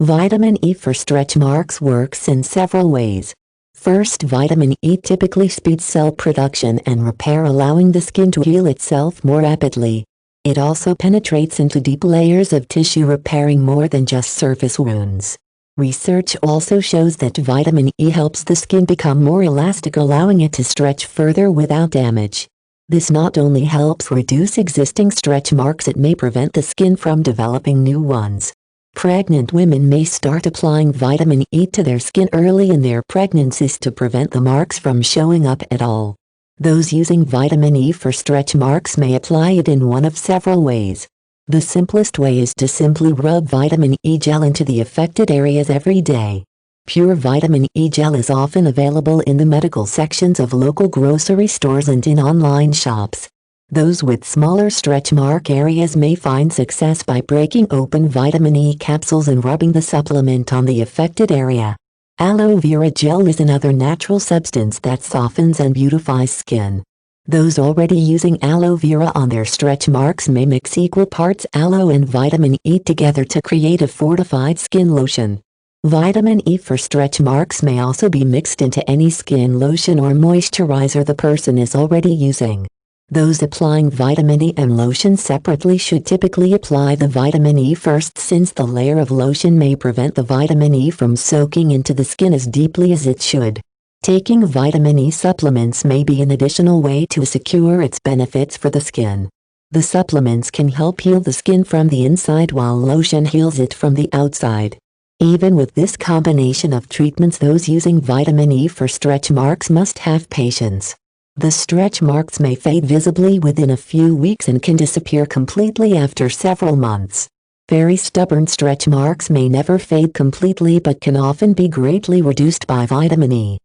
Vitamin E for stretch marks works in several ways. First, vitamin E typically speeds cell production and repair, allowing the skin to heal itself more rapidly. It also penetrates into deep layers of tissue, repairing more than just surface wounds. Research also shows that vitamin E helps the skin become more elastic, allowing it to stretch further without damage. This not only helps reduce existing stretch marks, it may prevent the skin from developing new ones. Pregnant women may start applying vitamin E to their skin early in their pregnancies to prevent the marks from showing up at all. Those using vitamin E for stretch marks may apply it in one of several ways. The simplest way is to simply rub vitamin E gel into the affected areas every day. Pure vitamin E gel is often available in the medical sections of local grocery stores and in online shops. Those with smaller stretch mark areas may find success by breaking open vitamin E capsules and rubbing the supplement on the affected area. Aloe vera gel is another natural substance that softens and beautifies skin. Those already using aloe vera on their stretch marks may mix equal parts aloe and vitamin E together to create a fortified skin lotion. Vitamin E for stretch marks may also be mixed into any skin lotion or moisturizer the person is already using. Those applying vitamin E and lotion separately should typically apply the vitamin E first, since the layer of lotion may prevent the vitamin E from soaking into the skin as deeply as it should. Taking vitamin E supplements may be an additional way to secure its benefits for the skin. The supplements can help heal the skin from the inside while lotion heals it from the outside. Even with this combination of treatments, those using vitamin E for stretch marks must have patience. The stretch marks may fade visibly within a few weeks and can disappear completely after several months. Very stubborn stretch marks may never fade completely but can often be greatly reduced by vitamin E.